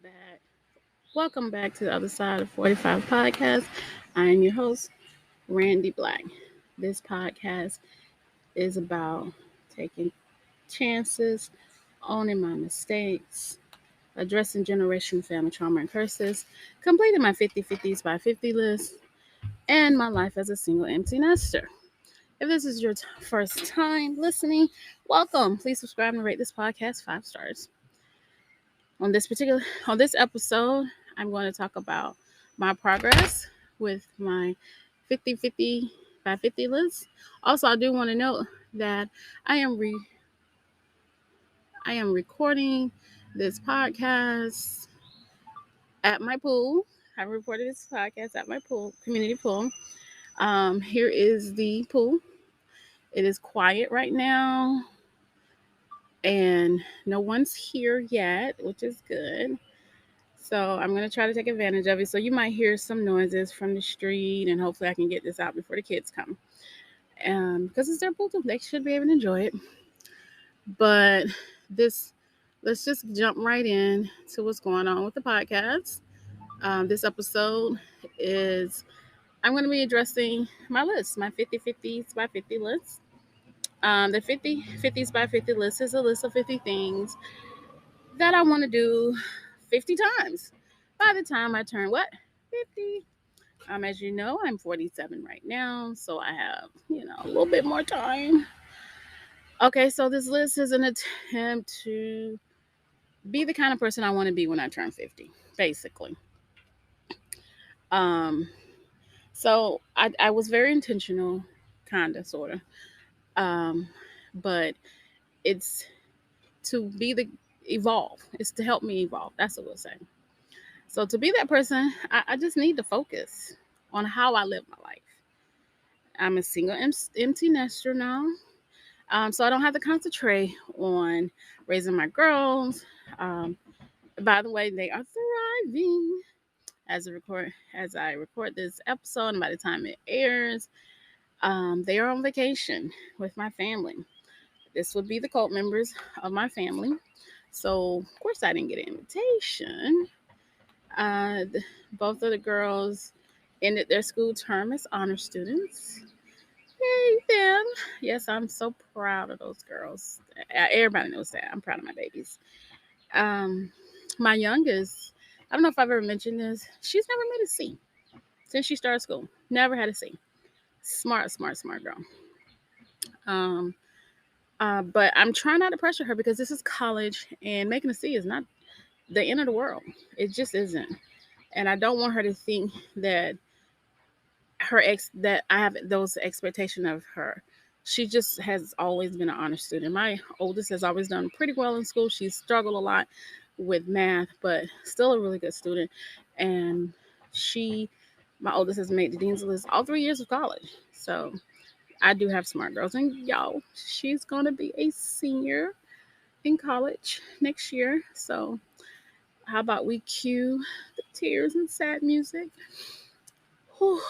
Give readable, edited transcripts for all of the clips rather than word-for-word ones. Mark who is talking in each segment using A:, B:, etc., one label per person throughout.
A: back. Welcome back to the other side of 45 podcast. I am your host, Randy Black. This podcast is about taking chances, owning my mistakes, addressing generational family trauma and curses, completing my 50/50s by 50 list, and my life as a single empty nester. If this is your first time listening, welcome. Please subscribe and rate this podcast 5 stars. On this episode, I'm going to talk about my progress with my 50/50 by 50 list. Also, I do want to note that I am re- I am recording this podcast at my pool. I recorded this podcast at my pool, community pool. Here is the pool. It is quiet right now, and no one's here yet, which is good. So I'm going to try to take advantage of it. So you might hear some noises from the street, and hopefully I can get this out before the kids come. Because it's their pool, they should be able to enjoy it. But this, let's just jump right in to what's going on with the podcast. This episode is, I'm going to be addressing my list, my 50/50s by 50 list. The 50/50s by 50 list is a list of 50 things that I want to do 50 times by the time I turn what? 50. As you know, I'm 47 right now, so I have, a little bit more time. Okay, so this list is an attempt to be the kind of person I want to be when I turn 50, basically. Um, so I was very intentional, kinda, sorta. Um, but it's to be the evolve. It's to help me evolve. That's what we'll say. So to be that person, I just need to focus on how I live my life. I'm a single empty nester now. So I don't have to concentrate on raising my girls. Um, by the way, they are thriving as I record this episode, and by the time it airs, they are on vacation with my family. This would be the cult members of my family. So of course I didn't get an invitation. Both of the girls ended their school term as honor students. Yay, them. Yes, I'm so proud of those girls. Everybody knows that. I'm proud of my babies. Um, my youngest, I don't know if I've ever mentioned this. She's never made a C since she started school. Never had a C. Smart, smart, smart girl. Um, but I'm trying not to pressure her because this is college and making a C is not the end of the world. It just isn't. And I don't want her to think that that I have those expectations of her. She just has always been an honor student. My oldest has always done pretty well in school. She's struggled a lot with math, but still a really good student. And my oldest has made the dean's list all 3 years of college. So I do have smart girls, and y'all, she's gonna be a senior in college next year. So how about we cue the tears and sad music? Whew.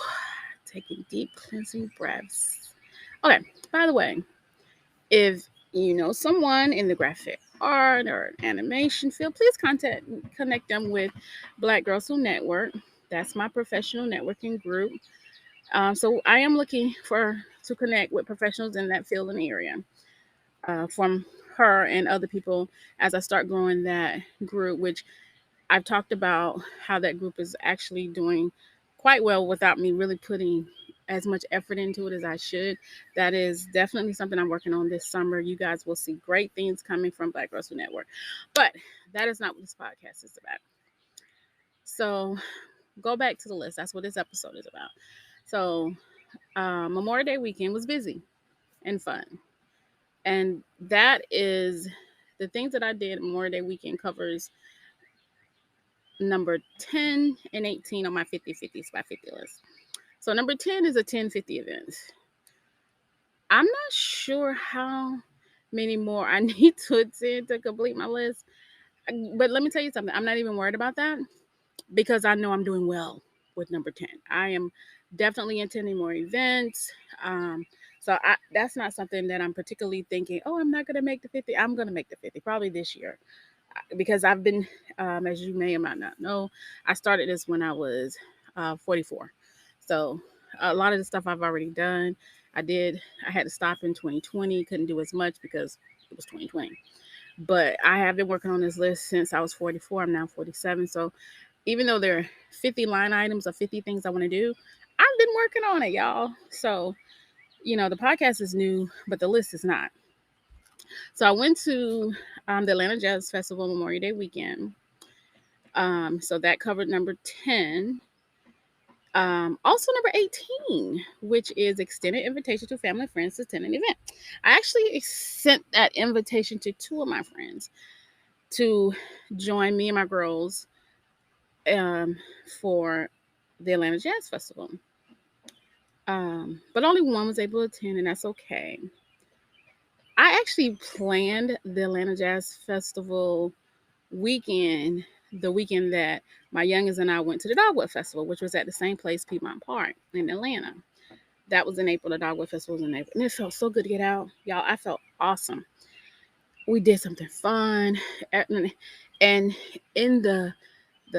A: Taking deep cleansing breaths. Okay, by the way, if you know someone in the graphic art or animation field, please connect them with Black Girls Who Network. That's my professional networking group. So I am looking to connect with professionals in that field and area from her and other people as I start growing that group, which I've talked about how that group is actually doing quite well without me really putting as much effort into it as I should. That is definitely something I'm working on this summer. You guys will see great things coming from Black Girls Who Network. But that is not what this podcast is about. So go back to the list. That's what this episode is about. So Memorial Day weekend was busy and fun. And that is the things that I did Memorial Day weekend covers number 10 and 18 on my 50/50s by 50 list. So number 10 is a 10/50 event. I'm not sure how many more I need to attend to complete my list. But let me tell you something. I'm not even worried about that because I know I'm doing well with number 10. I am definitely attending more events. So that's not something that I'm particularly thinking, oh, I'm not going to make the 50. I'm going to make the 50 probably this year. because I've been, as you may or might not know, I started this when I was 44. So a lot of the stuff I've already done. I had to stop in 2020, couldn't do as much because it was 2020. But I have been working on this list since I was 44. I'm now 47. So even though there are 50 line items or 50 things I want to do, I've been working on it, y'all. So, the podcast is new, but the list is not. So I went to the Atlanta Jazz Festival Memorial Day weekend. So that covered number 10. Also number 18, which is extended invitation to family and friends to attend an event. I actually sent that invitation to two of my friends to join me and my girls for the Atlanta Jazz Festival. But only one was able to attend, and that's okay. I actually planned the Atlanta Jazz Festival weekend, the weekend that my youngest and I went to the Dogwood Festival, which was at the same place, Piedmont Park in Atlanta. That was in April. The Dogwood Festival was in April. And it felt so good to get out. Y'all, I felt awesome. We did something fun. And in the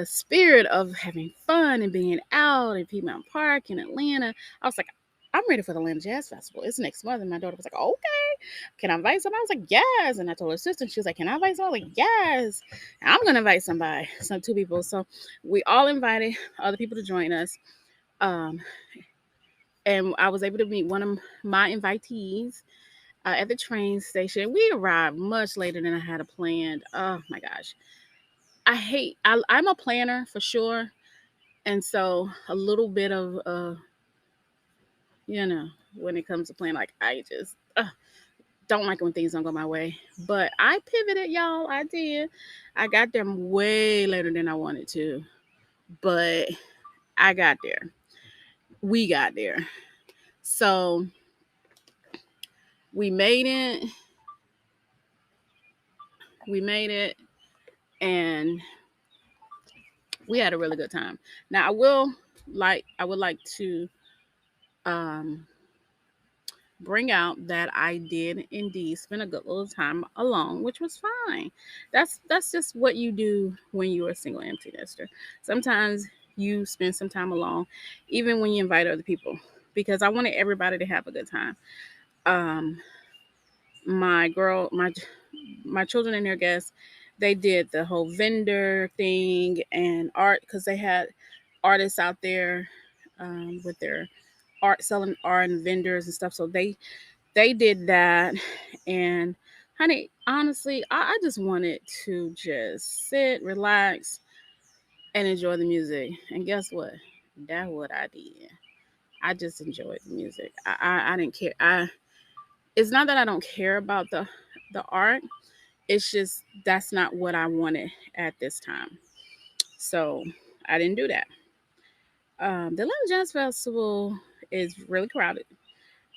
A: spirit of having fun and being out in Piedmont Park in Atlanta, I was like, I'm ready for the Atlanta Jazz Festival. It's next month. And my daughter was like, okay, can I invite somebody? I was like, yes. And I told her sister, and she was like, can I invite somebody? I was like, yes. And I'm going to invite somebody, two people. So we all invited other people to join us. And I was able to meet one of my invitees at the train station. We arrived much later than I had planned. Oh my gosh. I'm a planner for sure. And so a little bit of, when it comes to planning, like I just don't like when things don't go my way. But I pivoted, y'all. I did. I got there way later than I wanted to. But I got there. We got there. So we made it. And we had a really good time. Now I would like to bring out that I did indeed spend a good little time alone, which was fine. That's just what you do when you're a single empty nester. Sometimes you spend some time alone, even when you invite other people, because I wanted everybody to have a good time. Um, my children and their guests, they did the whole vendor thing and art because they had artists out there with their art, selling art and vendors and stuff. So they did that. And honey, honestly, I just wanted to just sit, relax, and enjoy the music. And guess what? That's what I did. I just enjoyed the music. I didn't care. It's not that I don't care about the art. It's just that's not what I wanted at this time. So I didn't do that. The Atlanta Jazz Festival is really crowded.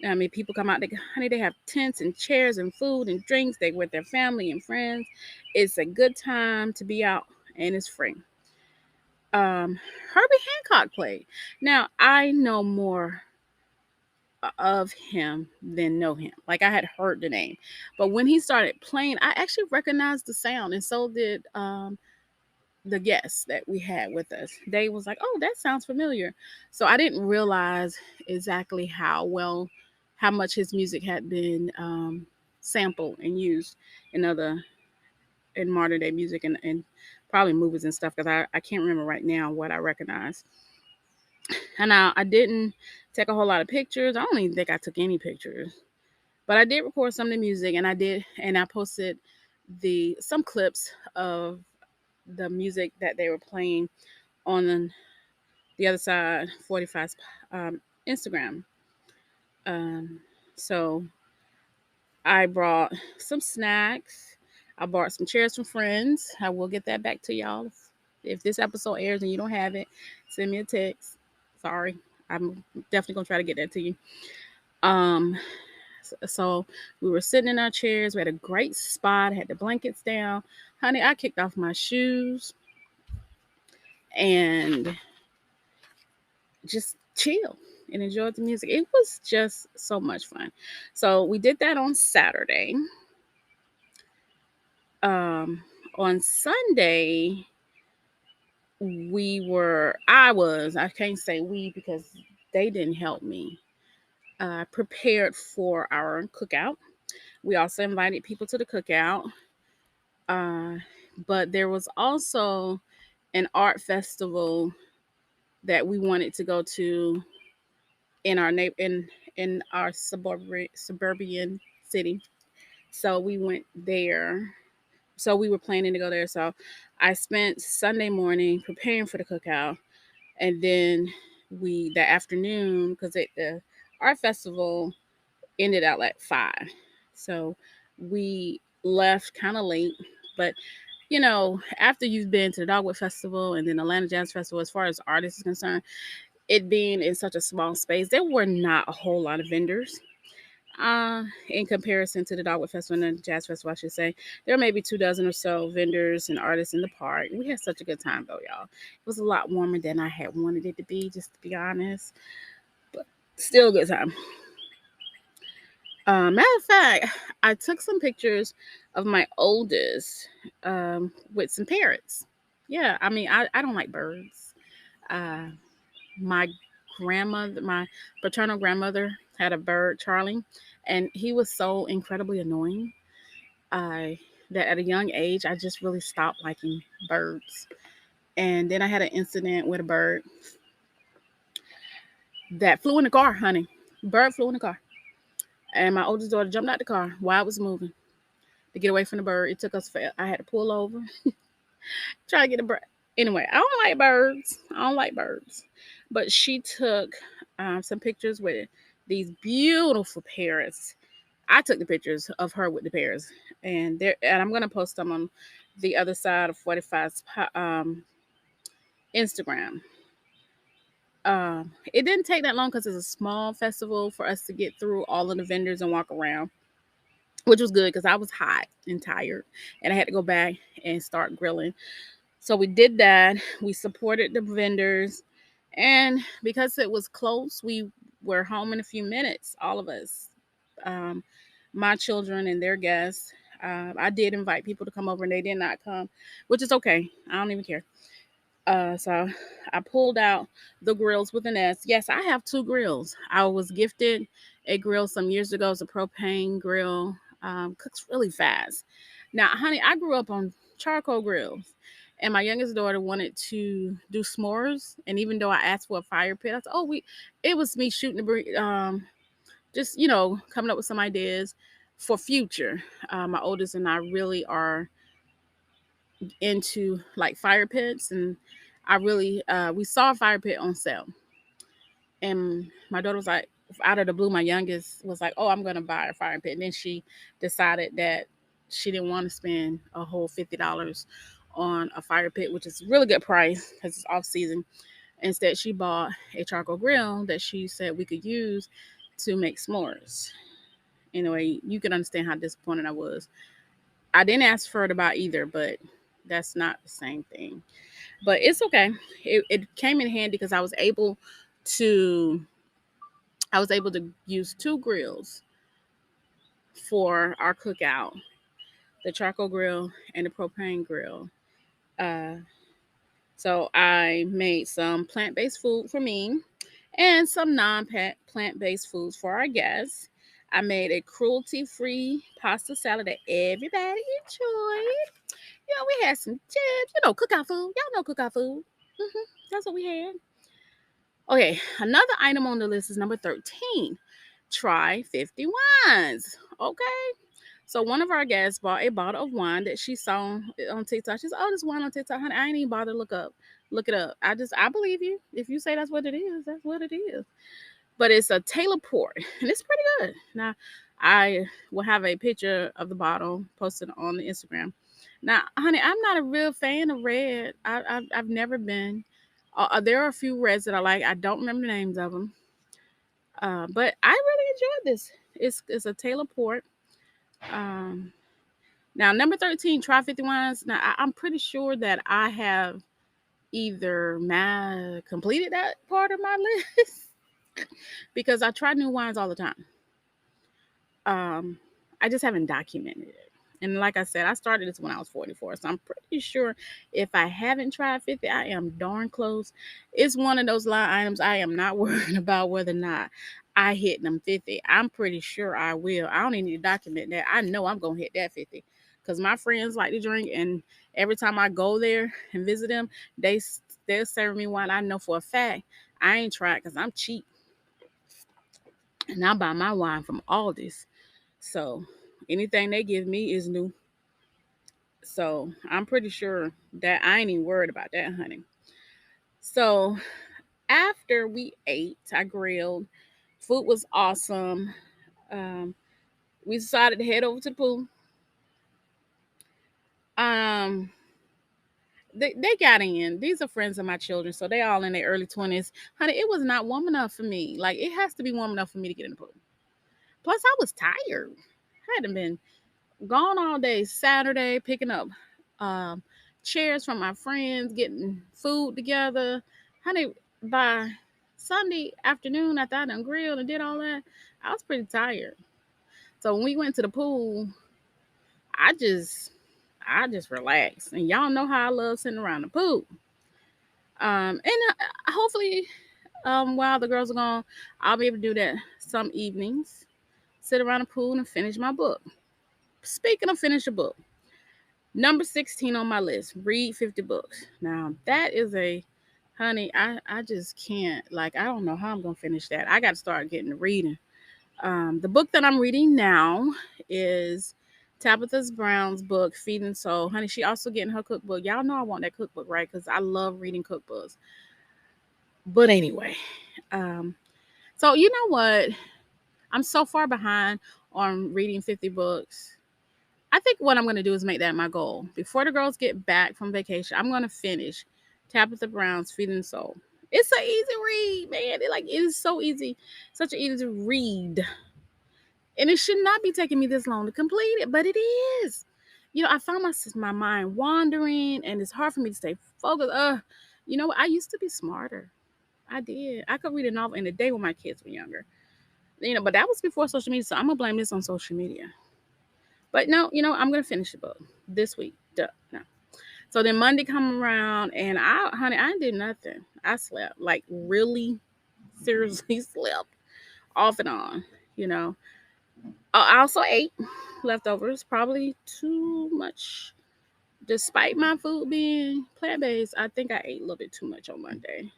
A: I mean, people come out. They have tents and chairs and food and drinks. They with their family and friends. It's a good time to be out, and it's free. Herbie Hancock played. Now I know more of him than know him. Like I had heard the name, but when he started playing, I actually recognized the sound, and so did the guests that we had with us. They was like, "Oh, that sounds familiar." So I didn't realize exactly how much his music had been sampled and used in modern day music and probably movies and stuff because I can't remember right now what I recognize. And I didn't take a whole lot of pictures. I don't even think I took any pictures, but I did record some of the music, and I posted some clips of the music that they were playing on the other side 45's Instagram. Um, so I brought some snacks. I bought some chairs from friends. I will get that back to y'all. If this episode airs and you don't have it, send me a text. Sorry. I'm definitely going to try to get that to you. So we were sitting in our chairs. We had a great spot. Had the blankets down. Honey, I kicked off my shoes and just chill and enjoy the music. It was just so much fun. So we did that on Saturday. On Sunday, I can't say we because they didn't help me, prepared for our cookout. We also invited people to the cookout. Uh, but there was also an art festival that we wanted to go to in our in our suburban city. So we went there. So we were planning to go there. So I spent Sunday morning preparing for the cookout, and then that afternoon, because the art festival ended out at 5, so we left kind of late. But after you've been to the Dogwood Festival and then Atlanta Jazz Festival, as far as artists is concerned, it being in such a small space, there were not a whole lot of vendors. In comparison to the Dogwood Festival and the Jazz Festival, I should say, there were maybe 2 dozen or so vendors and artists in the park. We had such a good time, though, y'all. It was a lot warmer than I had wanted it to be, just to be honest, but still a good time. Matter of fact, I took some pictures of my oldest with some parrots. Yeah, I mean, I don't like birds. Uh, my my paternal grandmother had a bird, Charlie, and he was so incredibly annoying. I that at a young age, I just really stopped liking birds. And then I had an incident with a bird that flew in the car, honey. Bird flew in the car. And my oldest daughter jumped out the car while I was moving to get away from the bird. It took us I had to pull over, try to get a bird. Anyway, I don't like birds. I don't like birds. But she took some pictures with these beautiful parrots. I took the pictures of her with the parrots, and I'm gonna post them on the other side of 45's Instagram. It didn't take that long because it's a small festival for us to get through all of the vendors and walk around, which was good because I was hot and tired, and I had to go back and start grilling. So we did that. We supported the vendors, and because it was close, we were home in a few minutes. All of us, um, my children and their guests. I did invite people to come over, and they did not come, which is okay. I don't even care. So I pulled out the grills with an S. Yes, I have 2 grills. I was gifted a grill some years ago. It's a propane grill. Cooks really fast. Now, honey, I grew up on charcoal grills, and my youngest daughter wanted to do s'mores. And even though I asked for a fire pit, I said, "Oh, it was me shooting the just coming up with some ideas for future." My oldest and I really are into like fire pits, and I really we saw a fire pit on sale, and my daughter was like, out of the blue, my youngest was like, "Oh, I'm gonna buy a fire pit," and then she decided that she didn't want to spend a whole $50 on a fire pit, which is a really good price because it's off season. Instead, she bought a charcoal grill that she said we could use to make s'mores. Anyway, you can understand how disappointed I was. I didn't ask for it to buy either, but that's not the same thing. But it's okay. It came in handy because to I was able to use 2 grills for our cookout, the charcoal grill and the propane grill. Uh, so I made some plant-based food for me and some non-plant-based foods for our guests. I made a cruelty-free pasta salad that everybody enjoyed. We had some chips, cookout food. Y'all know cookout food. That's what we had. Okay, another item on the list is number 13. Try 50 wines. Okay. So one of our guests bought a bottle of wine that she saw on TikTok. She said, "Oh, this wine on TikTok, honey. I ain't even bother to look it up. I believe you. If you say that's what it is, that's what it is." But it's a Taylor port, and it's pretty good. Now, I will have a picture of the bottle posted on the Instagram. Now, honey, I'm not a real fan of red. I've never been. There are a few reds that I like. I don't remember the names of them. But I really enjoyed this. It's a Taylor port. Um, Now, number 13, try 50 wines. Now, I'm pretty sure that I have either completed that part of my list because I try new wines all the time. I just haven't documented it. And like I said, I started this when I was 44. So I'm pretty sure if I haven't tried 50, I am darn close. It's one of those line items I am not worried about whether or not I hit them 50. I'm pretty sure I will. I don't even need to document that. I know I'm going to hit that 50. Because my friends like to drink, and every time I go there and visit them, they'll serve me wine. I know for a fact I ain't tried because I'm cheap. And I buy my wine from Aldi's. So anything they give me is new. So I'm pretty sure that I ain't even worried about that, honey. So after we ate, I grilled. Food was awesome. Um, we decided to head over to the pool. Um, they got in. These are friends of my children, so they all in their early 20s. Honey, it was not warm enough for me. Like, it has to be warm enough for me to get in the pool. Plus, I was tired. I hadn't been gone all day Saturday, picking up um, chairs from my friends, getting food together. Honey, by Sunday afternoon, after I done grilled and did all that, I was pretty tired. So when we went to the pool, I just I just relaxed. And y'all know how I love sitting around the pool. And hopefully, while the girls are gone, I'll be able to do that some evenings. Sit around the pool and finish my book. Speaking of finish a book, number 16 on my list, read 50 books. Now, that is honey, I just can't. Like, I don't know how I'm going to finish that. I got to start getting to reading. The book that I'm reading now is Tabitha Brown's book, Feeding Soul. Honey, she also getting her cookbook. Y'all know I want that cookbook, right? Because I love reading cookbooks. But anyway, um, so you know what? I'm so far behind on reading 50 books. I think what I'm going to do is make that my goal. Before the girls get back from vacation, I'm going to finish Tabitha Brown's Feeding Soul. It's an easy read, man. It is so easy, such an easy read. And it should not be taking me this long to complete it, but it is. I found my mind wandering, and it's hard for me to stay focused. I used to be smarter. I did. I could read a novel in a day when my kids were younger. But that was before social media, so I'm gonna blame this on social media. But no, I'm gonna finish the book this week. Duh, no. So then Monday come around, and honey, I did nothing. I slept, like, really seriously slept off and on. You know, I also ate leftovers, probably too much. Despite my food being plant based, I think I ate a little bit too much on Monday.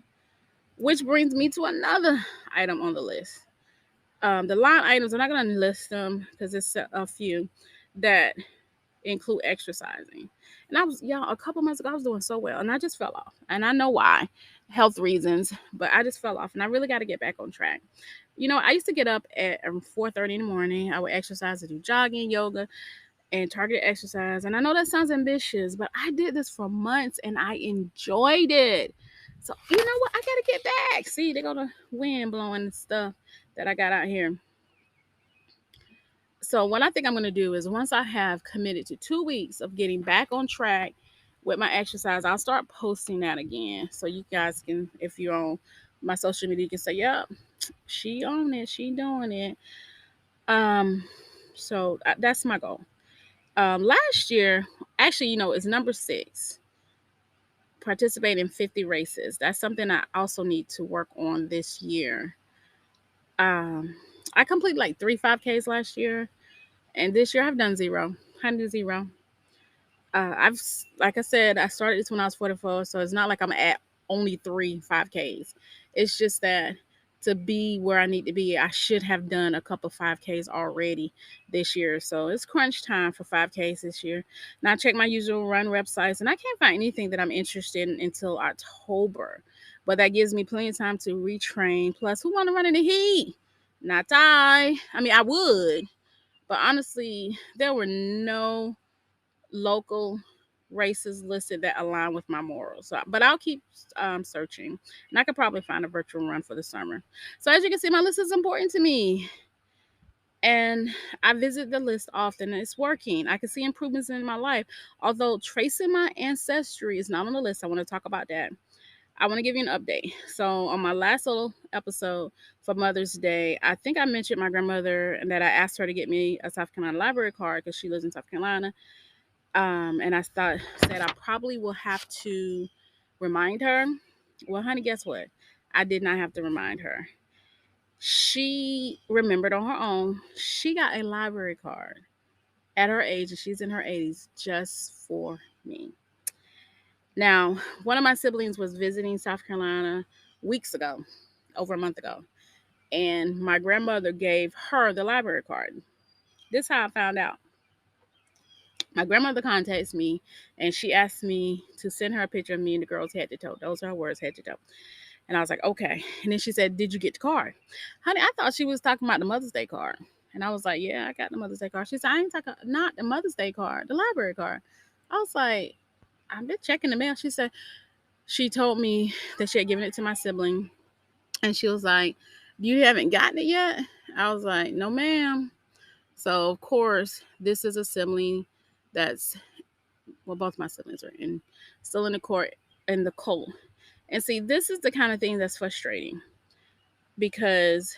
A: Which brings me to another item on the list. The line items, I'm not going to list them because it's a few that include exercising. And y'all, a couple months ago, I was doing so well and I just fell off. And I know why, health reasons, but I just fell off and I really got to get back on track. I used to get up at 4:30 in the morning. I would exercise, I do jogging, yoga, and targeted exercise. And I know that sounds ambitious, but I did this for months and I enjoyed it. So, you know what? I got to get back. See, they got the wind blowing and stuff that I got out here. So what I think I'm going to do is once I have committed to 2 weeks of getting back on track with my exercise, I'll start posting that again. So you guys can, if you're on my social media, you can say, yep, she on it, she doing it. Um, so that's my goal. Last year, actually, it's number 6. Participate in 50 races. That's something I also need to work on this year. Um, I completed like 3 5Ks last year. And this year I've done 0. 100. Like I said, I started this when I was 44, so it's not like I'm at only 3 5Ks. It's just that to be where I need to be, I should have done a couple 5Ks already this year. So it's crunch time for 5Ks this year. Now I check my usual run websites, and I can't find anything that I'm interested in until October. But that gives me plenty of time to retrain. Plus, who want to run in the heat? Not I. I mean, I would, but honestly, there were no local races listed that align with my morals. But I'll keep searching, and I could probably find a virtual run for the summer. So as you can see, my list is important to me, and I visit the list often, and it's working. I can see improvements in my life. Although tracing my ancestry is not on the list, I want to talk about that. I want to give you an update. So, on my last little episode for Mother's Day, I think I mentioned my grandmother and that I asked her to get me a South Carolina library card because she lives in South Carolina. And I said I probably will have to remind her. Well, honey, guess what? I did not have to remind her. She remembered on her own. She got a library card at her age, and she's in her 80s, just for me. Now, one of my siblings was visiting South Carolina weeks ago, over a month ago, and my grandmother gave her the library card. This is how I found out. My grandmother contacts me and she asked me to send her a picture of me and the girls head to toe. Those are her words, head to toe. And I was like, okay. And then she said, did you get the card? Honey, I thought she was talking about the Mother's Day card. And I was like, yeah, I got the Mother's Day card. She said, I ain't talking, not the Mother's Day card, the library card. I was like, I've been checking the mail. She said, she told me that she had given it to my sibling. And she was like, you haven't gotten it yet? I was like, no, ma'am. So, of course, this is a sibling that's, well, both my siblings are in, still in the court, in the cold. And see, this is the kind of thing that's frustrating because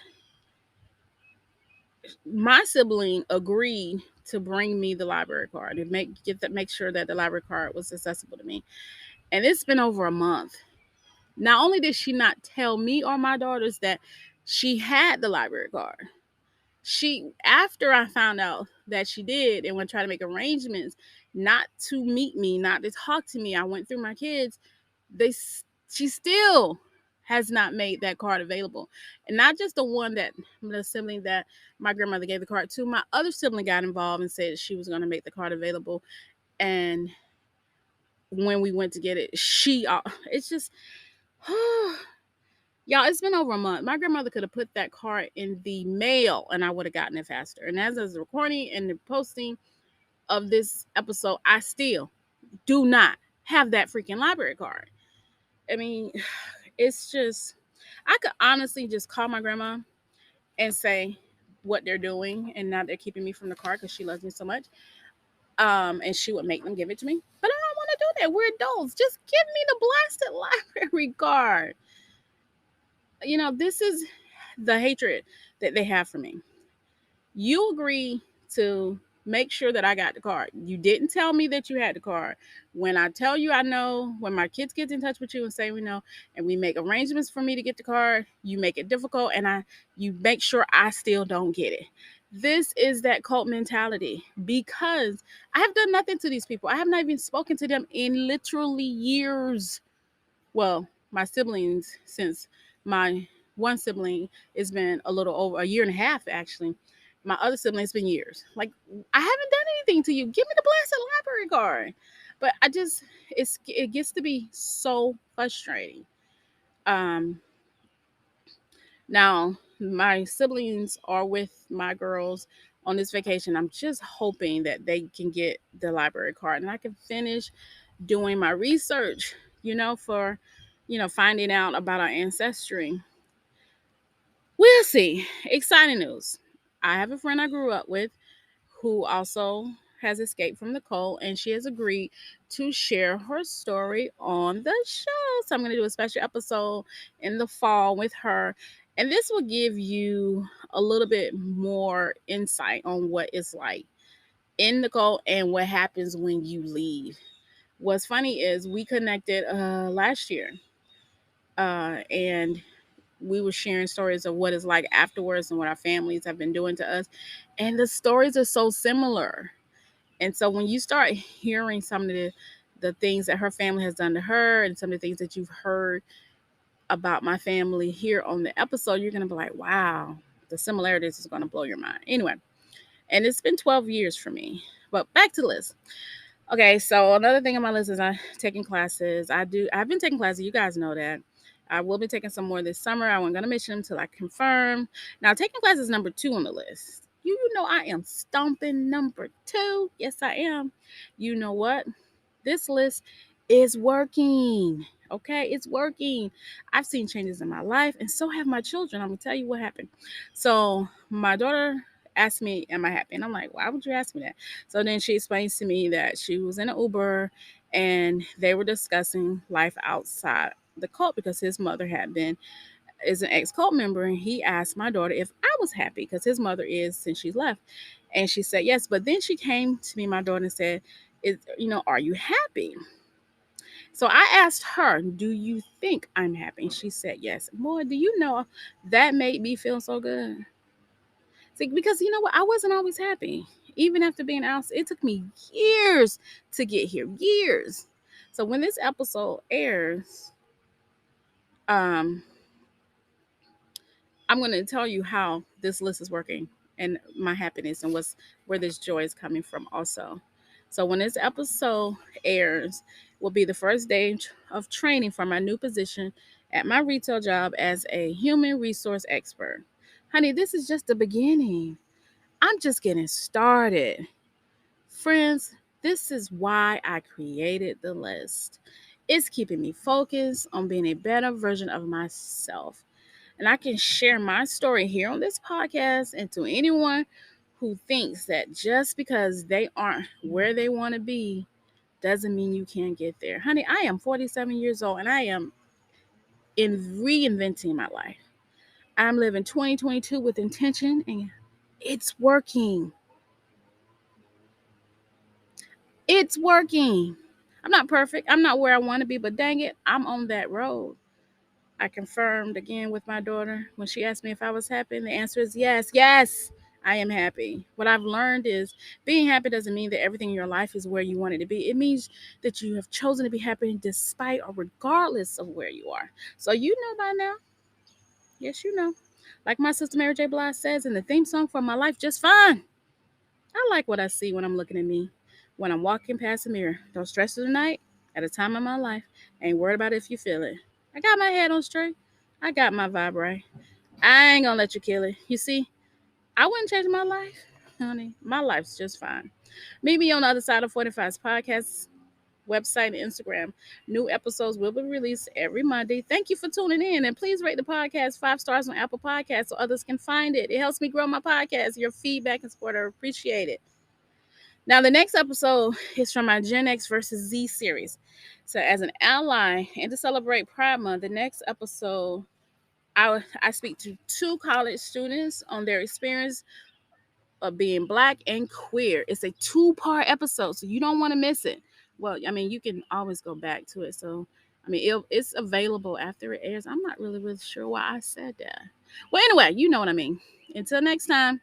A: my sibling agreed to bring me the library card and make sure that the library card was accessible to me. And it's been over a month. Not only did she not tell me or my daughters that she had the library card, she, after I found out that she did and went try to make arrangements not to meet me, not to talk to me, I went through my kids. They she still has not made that card available, and not just the sibling that my grandmother gave the card to. My other sibling got involved and said she was going to make the card available, and when we went to get it, it's just y'all, it's been over a month. My grandmother could have put that card in the mail and I would have gotten it faster. And as of the recording and the posting of this episode, I still do not have that freaking library card. I mean, it's just, I could honestly just call my grandma and say what they're doing and now they're keeping me from the card because she loves me so much. And she would make them give it to me. But I don't want to do that. We're adults. Just give me the blasted library card. This is the hatred that they have for me. You agree to make sure that I got the card. You didn't tell me that you had the card. When I tell you I know, when my kids get in touch with you and say we know, and we make arrangements for me to get the card, you make it difficult and you make sure I still don't get it. This is that cult mentality because I have done nothing to these people. I have not even spoken to them in literally years. Well, my siblings, since my one sibling, it's been a little over a year and a half actually. My other sibling, it's been years. Like, I haven't done anything to you. Give me the blasted library card. But it gets to be so frustrating. Um Now my siblings are with my girls on this vacation. I'm just hoping that they can get the library card and I can finish doing my research, for finding out about our ancestry. We'll see. Exciting news. I have a friend I grew up with who also has escaped from the cult, and she has agreed to share her story on the show. So I'm going to do a special episode in the fall with her. And this will give you a little bit more insight on what it's like in the cult and what happens when you leave. What's funny is we connected last year, and we were sharing stories of what it's like afterwards and what our families have been doing to us. And the stories are so similar. And so when you start hearing some of the things that her family has done to her and some of the things that you've heard about my family here on the episode, you're going to be like, wow, the similarities is going to blow your mind. Anyway, and it's been 12 years for me. But back to the list. Okay, so another thing on my list is I'm taking classes. I've been taking classes. You guys know that. I will be taking some more this summer. I wasn't going to mention them until I confirm. Now, taking classes is number 2 on the list. You know I am stomping number 2. Yes, I am. You know what? This list is working. Okay, it's working. I've seen changes in my life, and so have my children. I'm going to tell you what happened. So my daughter asked me, am I happy? And I'm like, why would you ask me that? So then she explains to me that she was in an Uber and they were discussing life outside the cult because his mother had been is an ex cult member, and he asked my daughter if I was happy because his mother is since she left, and she said yes. But then she came to me, my daughter, and said, "Is are you happy?" So I asked her, "Do you think I'm happy?" And she said yes. Boy, do you know that made me feel so good. See, because you know what, I wasn't always happy. Even after being out, it took me years to get here, years. So when this episode airs, um, I'm going to tell you how this list is working and my happiness and where this joy is coming from also. So when this episode airs, will be the first day of training for my new position at my retail job as a human resource expert. Honey, this is just the beginning. I'm just getting started. Friends, this is why I created the list. It's keeping me focused on being a better version of myself. And I can share my story here on this podcast, and to anyone who thinks that just because they aren't where they want to be doesn't mean you can't get there. Honey, I am 47 years old and I am in reinventing my life. I'm living 2022 with intention and it's working. It's working. I'm not perfect. I'm not where I want to be, but dang it, I'm on that road. I confirmed again with my daughter when she asked me if I was happy. And the answer is yes. Yes, I am happy. What I've learned is being happy doesn't mean that everything in your life is where you want it to be. It means that you have chosen to be happy despite or regardless of where you are. So you know by now. Yes, you know. Like my sister Mary J. Blige says in the theme song for My Life Just Fine. I like what I see when I'm looking at me. When I'm walking past the mirror. Don't stress it tonight. At a time in my life. Ain't worried about if you feel it. I got my head on straight. I got my vibe right. I ain't gonna let you kill it. You see, I wouldn't change my life, honey. My life's just fine. Meet me on the other side of 45's podcast website and Instagram. New episodes will be released every Monday. Thank you for tuning in, and please rate the podcast 5 stars on Apple Podcasts so others can find it. It helps me grow my podcast. Your feedback and support are appreciated. Now, the next episode is from my Gen X versus Z series. So, as an ally and to celebrate Pride Month, the next episode I speak to 2 college students on their experience of being Black and queer. It's a 2-part episode, so you don't want to miss it. Well, I mean, you can always go back to it. So, I mean, it's available after it airs. I'm not really sure why I said that. Well, anyway, you know what I mean. Until next time.